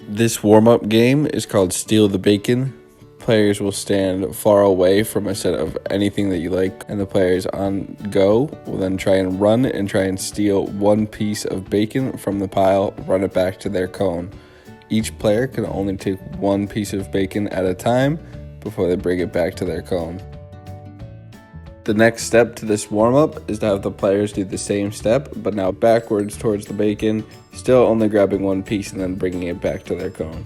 This warm-up game is called Steal the Bacon. Players will stand far away from a set of anything that you like, and the players on go will then try and run and try and steal one piece of bacon from the pile, run it back to their cone. Each player can only take one piece of bacon at a time before they bring it back to their cone. The next step to this warm-up is to have the players do the same step, but now backwards towards the bacon, still only grabbing one piece and then bringing it back to their cone.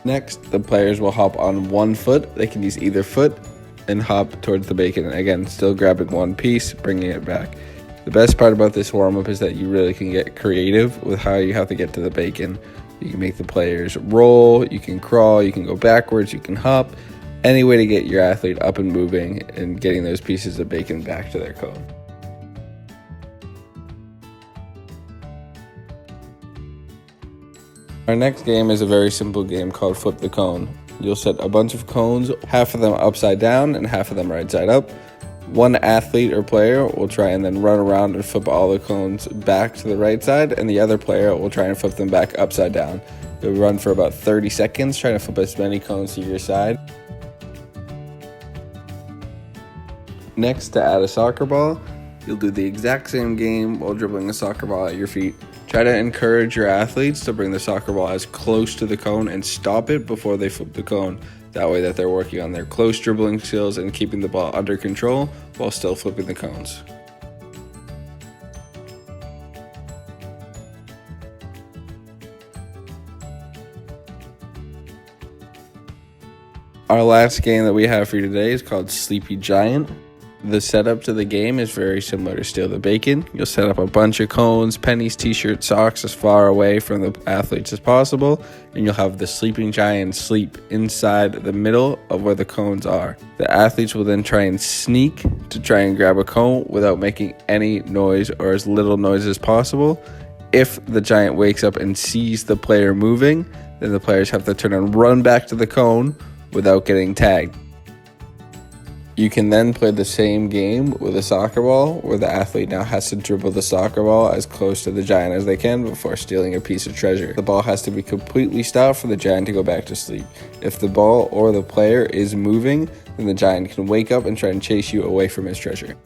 Next, the players will hop on one foot. They can use either foot and hop towards the bacon. Again, still grabbing one piece, bringing it back. The best part about this warm-up is that you really can get creative with how you have to get to the bacon. You can make the players roll, you can crawl, you can go backwards, you can hop. Any way to get your athlete up and moving and getting those pieces of bacon back to their cone. Our next game is a very simple game called Flip the Cone. You'll set a bunch of cones, half of them upside down and half of them right side up. One athlete or player will try and then run around and flip all the cones back to the right side, and the other player will try and flip them back upside down. You'll run for about 30 seconds trying to flip as many cones to your side. Next, to add a soccer ball, you'll do the exact same game while dribbling a soccer ball at your feet. Try to encourage your athletes to bring the soccer ball as close to the cone and stop it before they flip the cone. That way that they're working on their close dribbling skills and keeping the ball under control while still flipping the cones. Our last game that we have for you today is called Sleepy Giant. The setup to the game is very similar to Steal the Bacon. You'll set up a bunch of cones, pennies, t-shirts, socks as far away from the athletes as possible, and you'll have the sleeping giant sleep inside the middle of where the cones are. The athletes will then try and sneak to try and grab a cone without making any noise or as little noise as possible. If the giant wakes up and sees the player moving, then the players have to turn and run back to the cone without getting tagged. You can then play the same game with a soccer ball, where the athlete now has to dribble the soccer ball as close to the giant as they can before stealing a piece of treasure. The ball has to be completely stopped for the giant to go back to sleep. If the ball or the player is moving, then the giant can wake up and try and chase you away from his treasure.